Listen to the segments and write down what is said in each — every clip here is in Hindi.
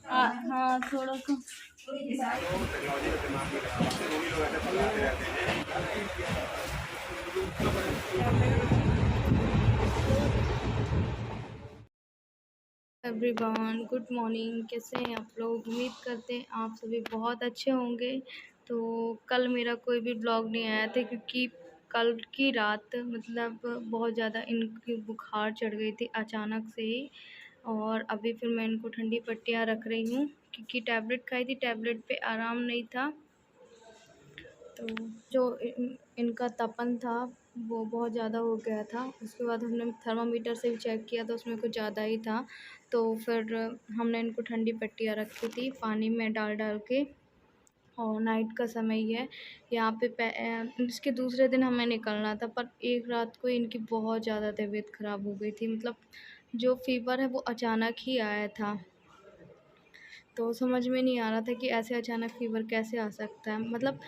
हाँ थोड़ा सा। एवरीवन गुड मॉर्निंग, कैसे हैं आप लोग? उम्मीद करते हैं आप सभी बहुत अच्छे होंगे। तो कल मेरा कोई भी ब्लॉग नहीं आया था क्योंकि कल की रात मतलब बहुत ज़्यादा इनकी बुखार चढ़ गई थी अचानक से ही। और अभी फिर मैं इनको ठंडी पट्टियाँ रख रही हूँ क्योंकि टैबलेट खाई थी, टैबलेट पे आराम नहीं था। तो जो इनका तपन था वो बहुत ज़्यादा हो गया था। उसके बाद हमने थर्मामीटर से भी चेक किया तो उसमें कुछ ज़्यादा ही था। तो फिर हमने इनको ठंडी पट्टियाँ रखी थी पानी में डाल डाल के। और नाइट का समय ही है यहाँ पे इसके दूसरे दिन हमें निकलना था, पर एक रात को इनकी बहुत ज़्यादा तबीयत ख़राब हो गई थी। मतलब जो फ़ीवर है वो अचानक ही आया था। तो समझ में नहीं आ रहा था कि ऐसे अचानक फ़ीवर कैसे आ सकता है। मतलब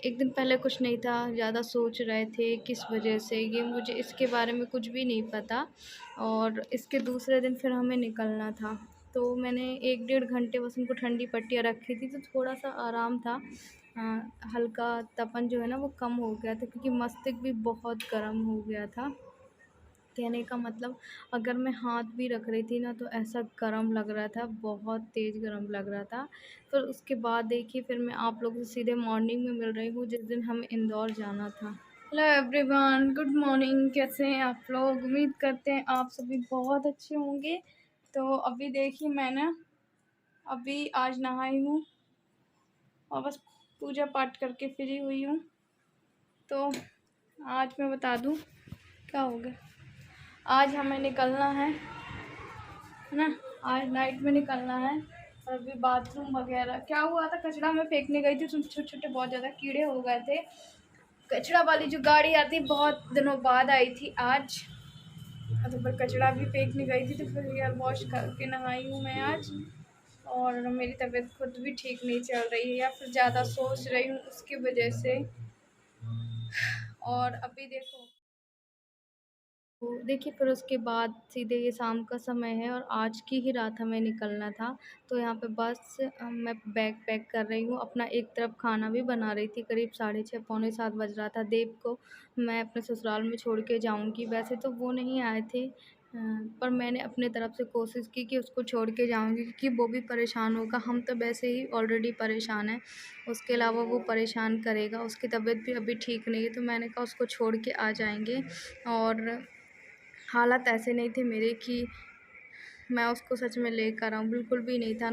एक दिन पहले कुछ नहीं था, ज़्यादा सोच रहे थे किस वजह से, ये मुझे इसके बारे में कुछ भी नहीं पता। और इसके दूसरे दिन फिर हमें निकलना था। तो मैंने 1 डेढ़ घंटे बस उनको ठंडी पट्टियाँ रखी थी तो थोड़ा-सा आराम था। हल्का तपन जो है ना वो कम हो गया था क्योंकि मस्तिष्क भी बहुत गर्म हो गया था। कहने का मतलब अगर मैं हाथ भी रख रही थी ना तो ऐसा गरम लग रहा था, बहुत तेज़ गरम लग रहा था। फिर उसके बाद देखिए फिर मैं आप लोगों से सीधे मॉर्निंग में मिल रही हूँ जिस दिन हमें इंदौर जाना था। हेलो एवरीवन, गुड मॉर्निंग, कैसे हैं आप लोग? उम्मीद करते हैं आप सभी बहुत अच्छे होंगे। तो अभी देखिए मैं ना अभी आज नहाई हूँ और बस पूजा पाठ करके फ्री हुई हूँ। तो आज मैं बता दूँ क्या हो गया। आज हमें निकलना है ना, आज नाइट में निकलना है। और अभी बाथरूम वगैरह क्या हुआ था, कचरा में फेंकने गई थी, उसमें छोटे छोटे बहुत ज़्यादा कीड़े हो गए थे। कचरा वाली जो गाड़ी आती बहुत दिनों बाद आई थी आज। तो पर कचरा भी फेंकने गई थी तो फिर हेयर वॉश करके नहाई हूँ मैं आज। और मेरी तबीयत खुद भी ठीक नहीं चल रही है या फिर ज़्यादा सोच रही हूँ उसकी वजह से। और अभी देखो तो देखिए फिर उसके बाद सीधे ये शाम का समय है और आज की ही रात हमें निकलना था। तो यहाँ पे बस मैं बैग पैक कर रही हूँ, अपना एक तरफ खाना भी बना रही थी। करीब 6:30 पौने 7 बज रहा था। देव को मैं अपने ससुराल में छोड़ के जाऊँगी, वैसे तो वो नहीं आए थे पर मैंने अपने तरफ से कोशिश की कि उसको छोड़ के जाऊँगी क्योंकि वो भी परेशान होगा। हम तो वैसे ही ऑलरेडी परेशान हैं, उसके अलावा वो परेशान करेगा। उसकी तबीयत भी अभी ठीक नहीं है तो मैंने कहा उसको छोड़ के आ जाएँगे। और हालात ऐसे नहीं थे मेरे कि मैं उसको सच में लेकर आऊँ, बिल्कुल भी नहीं था।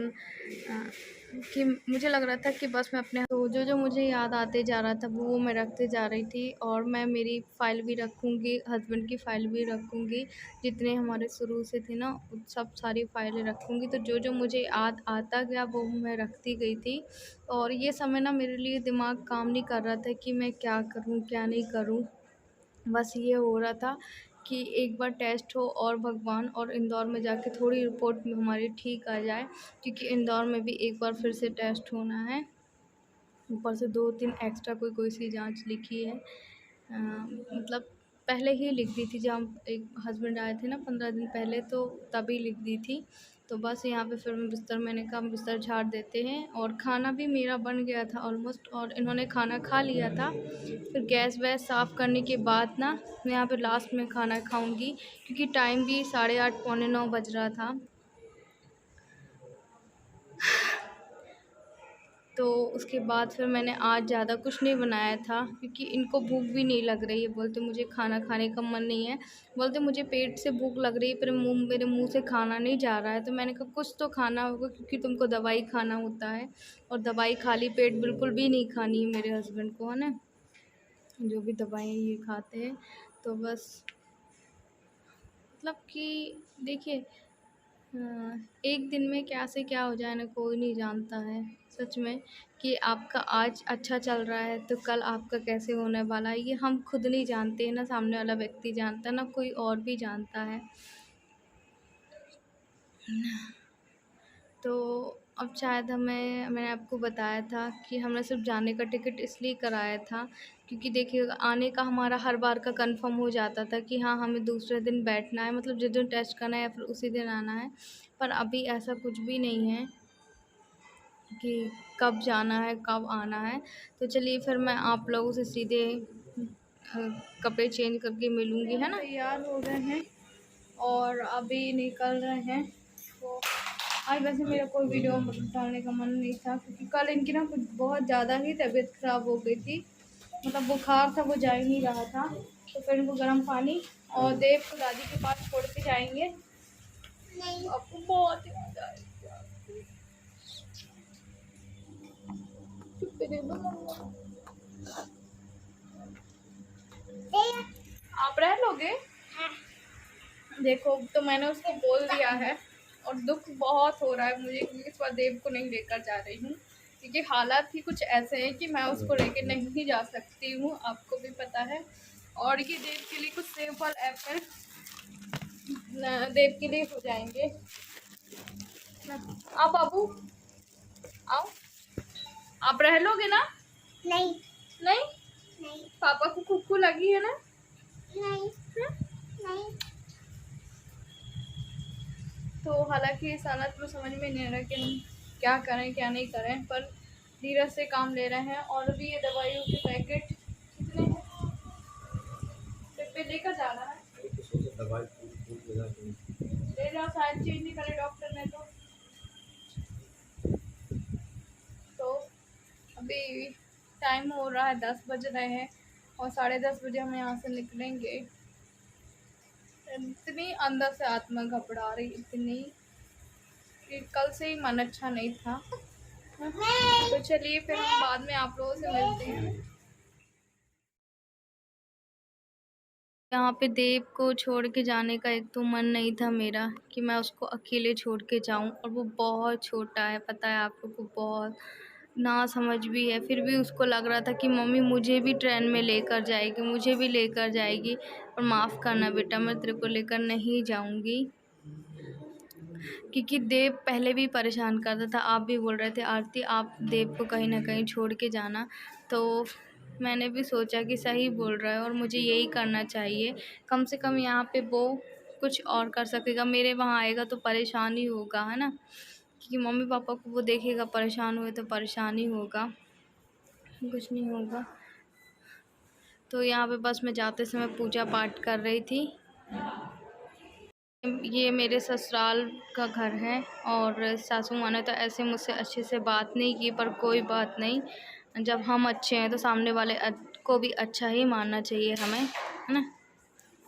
कि मुझे लग रहा था कि बस मैं अपने तो जो मुझे याद आते जा रहा था वो मैं रखते जा रही थी। और मैं मेरी फ़ाइल भी रखूँगी, हस्बैंड की फ़ाइल भी रखूँगी, जितने हमारे शुरू से थे ना सब सारी फ़ाइलें रखूँगी। तो जो मुझे याद आता गया वो मैं रखती गई थी। और ये समय ना मेरे लिए दिमाग काम नहीं कर रहा था कि मैं क्या करूँ क्या नहीं करूँ। बस ये हो रहा था कि एक बार टेस्ट हो और भगवान और इंदौर में जाके थोड़ी रिपोर्ट में हमारी ठीक आ जाए क्योंकि इंदौर में भी एक बार फिर से टेस्ट होना है। ऊपर से 2-3 एक्स्ट्रा कोई सी जांच लिखी है। मतलब पहले ही लिख दी थी जब हम एक हस्बैंड आए थे ना 15 दिन पहले तो तभी लिख दी थी। तो बस यहाँ पे फिर मैंने कहा हम बिस्तर झाड़ देते हैं। और खाना भी मेरा बन गया था ऑलमोस्ट और इन्होंने खाना खा लिया था। फिर गैस वैस साफ़ करने के बाद ना मैं यहाँ पे लास्ट में खाना खाऊंगी क्योंकि टाइम भी 8:30 पौने 9 बज रहा था। तो उसके बाद फिर मैंने आज ज़्यादा कुछ नहीं बनाया था क्योंकि इनको भूख भी नहीं लग रही है। बोलते मुझे खाना खाने का मन नहीं है, बोलते मुझे पेट से भूख लग रही है पर मेरे मुंह से खाना नहीं जा रहा है। तो मैंने कहा कुछ तो खाना होगा क्योंकि तुमको दवाई खाना होता है और दवाई खाली पेट बिल्कुल भी नहीं खानी है मेरे हस्बैंड को, है ना, जो भी दवाएँ ये खाते हैं। तो बस मतलब कि देखिए एक दिन में क्या से क्या हो जाए ना कोई नहीं जानता है सच में। कि आपका आज अच्छा चल रहा है तो कल आपका कैसे होने वाला है ये हम खुद नहीं जानते हैं, ना सामने वाला व्यक्ति जानता है ना कोई और भी जानता है। तो अब शायद मैंने आपको बताया था कि हमने सिर्फ जाने का टिकट इसलिए कराया था क्योंकि देखिए आने का हमारा हर बार का कंफर्म हो जाता था कि हाँ हमें दूसरे दिन बैठना है, मतलब जिस दिन टेस्ट करना है या फिर उसी दिन आना है। पर अभी ऐसा कुछ भी नहीं है। कि कब जाना है कब आना है। तो चलिए फिर मैं आप लोगों से सीधे कपड़े चेंज करके मिलूँगी, है ना। तैयार हो गए हैं और अभी निकल रहे हैं। तो आज वैसे मेरा कोई वीडियो डालने का मन नहीं था क्योंकि कल इनकी ना कुछ बहुत ज़्यादा ही तबीयत ख़राब हो गई थी, मतलब बुखार था, वो जा ही नहीं रहा था। तो फिर इनको गर्म पानी और देव को दादी के पास छोड़ के जाएंगे। आपको बहुत याद आएगी। आप रह लोगे? देखो तो मैंने उसको बोल दिया है और दुख बहुत हो रहा है मुझे क्योंकि इस बार देव को नहीं लेकर जा रही हूँ क्योंकि हालात ही कुछ ऐसे हैं कि मैं उसको लेकर नहीं जा सकती हूँ, आपको भी पता है। और ये देव के लिए कुछ सेब फल एप्पल देव के लिए हो जाएंगे। आप बाबू आओ, आप रह लोगे ना? नहीं नहीं नहीं। पापा को कुक्कू लगी है ना? नहीं नहीं। तो हालांकि इस हालत में समझ में नहीं आ रहा कि हम क्या करें क्या नहीं करें, पर धीरज से काम ले रहे हैं। और अभी ये दवाइयों के पैकेट कितने पे लेकर जाना है? ले जाओ, शायद चेंज नहीं करे डॉक्टर ने। तो अभी टाइम हो रहा है 10 बज रहे हैं और 10:30 बजे हम यहाँ से निकलेंगे। इतनी अंदर से आत्मा घबरा रही, इतनी कि कल से ही मन अच्छा नहीं था। तो चलिए फिर हम बाद में आप लोगों से मिलते हैं। यहाँ पे देव को छोड़ के जाने का एक तो मन नहीं था मेरा कि मैं उसको अकेले छोड़ के जाऊँ, और वो बहुत छोटा है, पता है आप लोग को, बहुत ना समझ भी है। फिर भी उसको लग रहा था कि मम्मी मुझे भी ट्रेन में लेकर जाएगी, मुझे भी लेकर जाएगी। पर माफ़ करना बेटा, मैं तेरे को लेकर नहीं जाऊँगी क्योंकि देव पहले भी परेशान करता था। आप भी बोल रहे थे आरती आप देव को कहीं ना कहीं छोड़ के जाना, तो मैंने भी सोचा कि सही बोल रहा है और मुझे यही करना चाहिए। कम से कम यहाँ पे वो कुछ और कर सकेगा, मेरे वहाँ आएगा तो परेशान ही होगा, है ना, क्योंकि मम्मी पापा को वो देखेगा परेशान हुए तो परेशान ही होगा, कुछ नहीं होगा। तो यहाँ पे बस मैं जाते समय पूजा पाठ कर रही थी। ये मेरे ससुराल का घर है और सासू माँ ने तो ऐसे मुझसे अच्छे से बात नहीं की, पर कोई बात नहीं, जब हम अच्छे हैं तो सामने वाले को भी अच्छा ही मानना चाहिए हमें, है ना।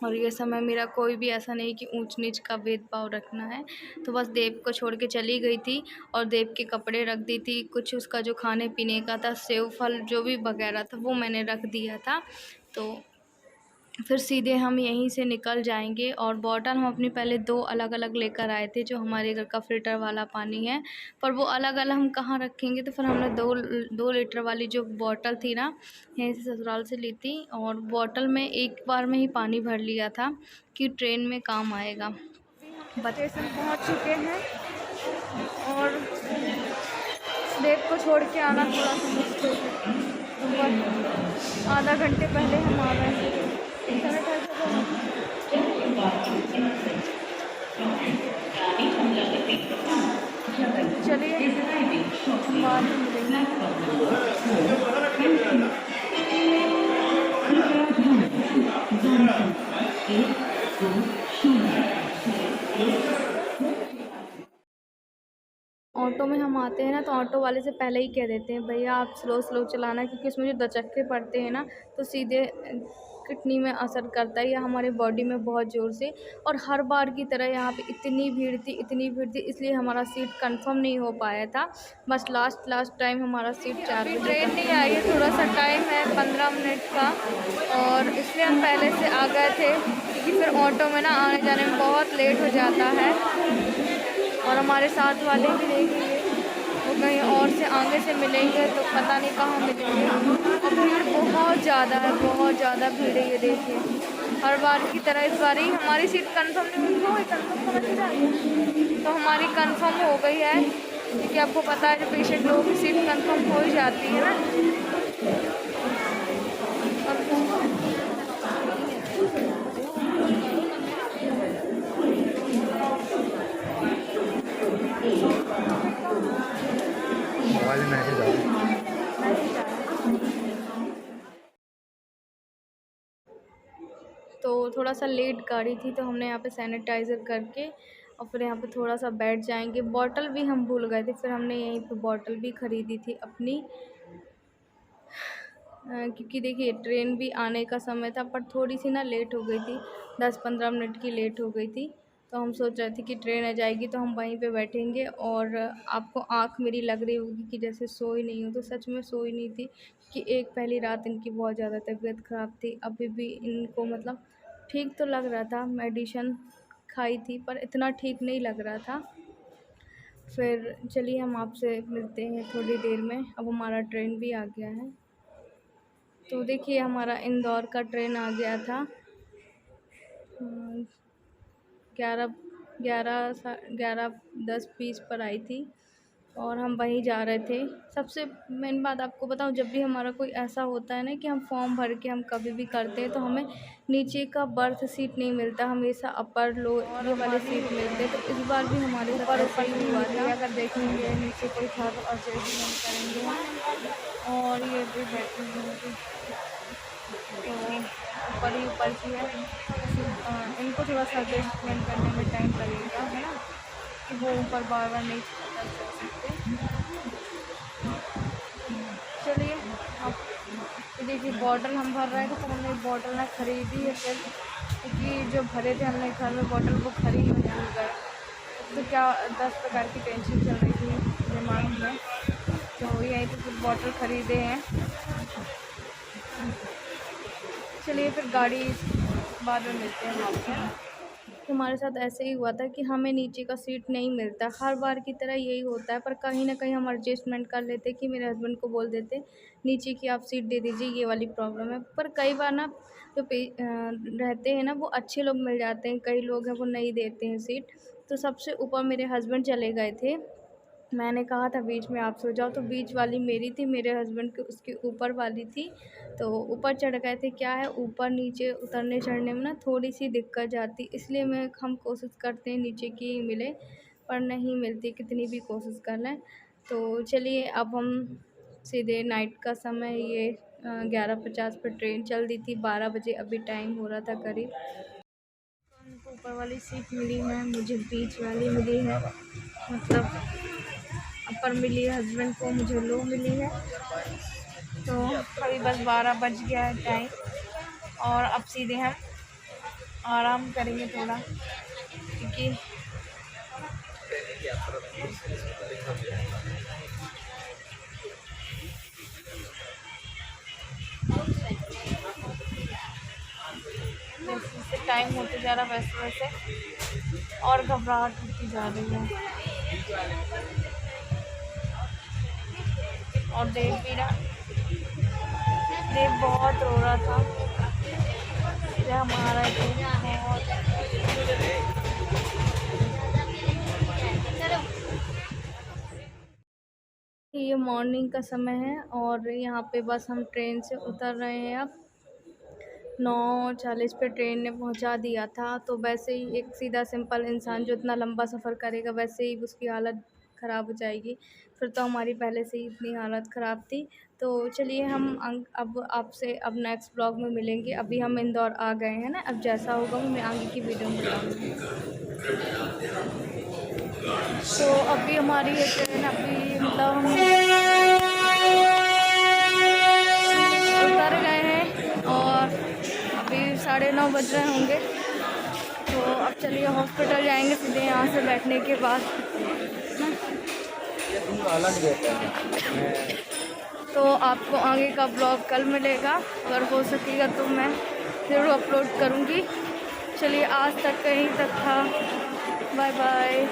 और ये समय मेरा कोई भी ऐसा नहीं कि ऊंच नीच का भेदभाव रखना है। तो बस देव को छोड़ के चली गई थी और देव के कपड़े रख दी थी, कुछ उसका जो खाने पीने का था, सेव फल जो भी वगैरह था वो मैंने रख दिया था। तो फिर सीधे हम यहीं से निकल जाएंगे। और बॉटल हम अपनी पहले 2 अलग अलग लेकर आए थे, जो हमारे घर का फ़िल्टर वाला पानी है, पर वो अलग अलग हम कहाँ रखेंगे। तो फिर हमने 2 लीटर वाली जो बॉटल थी ना, यहीं से ससुराल से ली थी, और बॉटल में एक बार में ही पानी भर लिया था कि ट्रेन में काम आएगा। स्टेशन पहुँच चुके हैं और देव को छोड़ के आना थोड़ा सा मुश्किल है, आधा घंटे पहले हम आ गए हैं। चलिए बाद में मिलेंगे। ऑटो में हम आते हैं ना, तो ऑटो वाले से पहले ही कह देते हैं भैया आप स्लो स्लो चलाना, क्योंकि उसमें जो दचक्के पड़ते हैं ना तो सीधे किडनी में असर करता है या हमारे बॉडी में बहुत ज़ोर से। और हर बार की तरह यहाँ पे इतनी भीड़ थी, इसलिए हमारा सीट कंफर्म नहीं हो पाया था। बस लास्ट टाइम हमारा सीट 4 बजे। ट्रेन नहीं आई है, थोड़ा सा टाइम है 15 मिनट का, और इसलिए हम पहले से आ गए थे क्योंकि फिर ऑटो में ना आने जाने में बहुत लेट हो जाता है। और हमारे साथ वाले भी देखेंगे वो कहीं और से आगे से मिलेंगे तो पता नहीं कहाँ मिलेंगे। और भीड़ बहुत ज़्यादा है, बहुत ज़्यादा भीड़ है, ये देखिए। हर बार की तरह इस बार ही हमारी सीट कंफर्म नहीं हो गई, कंफर्म समझ में जाए तो हमारी कंफर्म हो गई है, क्योंकि आपको पता है जो पेशेंट लोगों की सीट कंफर्म हो ही जाती है ना। थोड़ा सा लेट गाड़ी थी, तो हमने यहाँ पे सैनिटाइज़र करके और फिर यहाँ पे थोड़ा सा बैठ जाएंगे। बॉटल भी हम भूल गए थे, फिर हमने यहीं पे बॉटल भी ख़रीदी थी अपनी, क्योंकि देखिए ट्रेन भी आने का समय था, पर थोड़ी सी ना लेट हो गई थी, 10-15 मिनट की लेट हो गई थी। तो हम सोच रहे थे कि ट्रेन आ जाएगी तो हम वहीं पे बैठेंगे। और आपको आँख मेरी लग रही होगी कि जैसे सोई नहीं हूँ, तो सच में सोई नहीं थी, कि एक पहली रात इनकी बहुत ज़्यादा तबीयत ख़राब थी। अभी भी इनको मतलब ठीक तो लग रहा था, मेडिसिन खाई थी, पर इतना ठीक नहीं लग रहा था। फिर चलिए हम आपसे मिलते हैं थोड़ी देर में। अब हमारा ट्रेन भी आ गया है। तो देखिए हमारा इंदौर का ट्रेन आ गया था, 11:10-20 पर आई थी और हम वहीं जा रहे थे। सबसे मेन बात आपको बताऊं, जब भी हमारा कोई ऐसा होता है ना कि हम फॉर्म भर के हम कभी भी करते हैं, तो हमें नीचे का बर्थ सीट नहीं मिलता, हमेशा अपर लो ये वाले सीट मिलते हैं। तो इस बार भी हमारे साथ ऐसा ही हुआ था। अगर देखेंगे नीचे कोई था तो एडजस्टमेंट करेंगे। और ये भी बैठी होगी तो ऊपर ही ऊपर की है, इनको थोड़ा सा एडजस्टमेंट करने में टाइम लगेगा, है ना, कि वो ऊपर बार बार नहीं चल सकते। चलिए अब देखिए बॉटल हम भर रहे थे, तो हमने बॉटल ना ख़रीदी है फिर, क्योंकि जो भरे थे हमने घर में बॉटल वो खरीद भूल गए। तो क्या 10 प्रकार की टेंशन चल रही थी दिमाग में, तो यहीं पे कुछ बॉटल ख़रीदे हैं। चलिए फिर गाड़ी बाद में मिलते हैं आपसे। हमारे साथ ऐसे ही हुआ था कि हमें नीचे का सीट नहीं मिलता, हर बार की तरह यही होता है, पर कहीं ना कहीं हम एडजस्टमेंट कर लेते कि मेरे हस्बैंड को बोल देते नीचे की आप सीट दे दीजिए, ये वाली प्रॉब्लम है। पर कई बार ना जो रहते हैं ना वो अच्छे लोग मिल जाते हैं, कई लोग हैं वो नहीं देते हैं सीट। तो सबसे ऊपर मेरे हस्बैंड चले गए थे, मैंने कहा था बीच में आप सो जाओ, तो बीच वाली मेरी थी, मेरे हस्बैंड के उसके ऊपर वाली थी। तो ऊपर चढ़ गए थे। क्या है, ऊपर नीचे उतरने चढ़ने में ना थोड़ी सी दिक्कत जाती, इसलिए हम कोशिश करते हैं नीचे की ही मिले, पर नहीं मिलती कितनी भी कोशिश कर लें। तो चलिए अब हम सीधे नाइट का समय, ये 11:50 पर ट्रेन चल दी थी, 12 बजे अभी टाइम हो रहा था करीब। उनको ऊपर वाली सीट मिली है, मुझे बीच वाली मिली है, मतलब अपर मिली है हस्बैंड को, मुझे लो मिली है। तो अभी बस 12 बज गया है टाइम, और अब सीधे हम आराम करेंगे थोड़ा, क्योंकि जैसे टाइम होते जा रहा वैसे वैसे और घबराहट होती जा रही है। और देव बहुत रो रहा था जब हम आ रहे थे, ये मॉर्निंग का समय है और यहाँ पे बस हम ट्रेन से उतर रहे हैं। अब 9:40 पे ट्रेन ने पहुँचा दिया था। तो वैसे ही एक सीधा सिंपल इंसान जो इतना लंबा सफ़र करेगा, वैसे ही उसकी हालत ख़राब हो जाएगी। फिर तो हमारी पहले से ही इतनी हालत ख़राब थी। तो चलिए हम अब आपसे अब नेक्स्ट ब्लॉग में मिलेंगे। अभी हम इंदौर आ गए हैं ना, अब जैसा होगा मैं आगे की वीडियो में बताऊँगी। तो अभी हमारी ये ट्रेन अभी मतलब हम उतर गए हैं और अभी 9:30 बज रहे होंगे। तो अब चलिए हॉस्पिटल जाएंगे सीधे यहाँ से बैठने के बाद। तो आपको आगे का ब्लॉग कल मिलेगा, अगर हो सकेगा तो मैं ज़रूर अपलोड करूँगी। चलिए आज तक कहीं तक था, बाय बाय।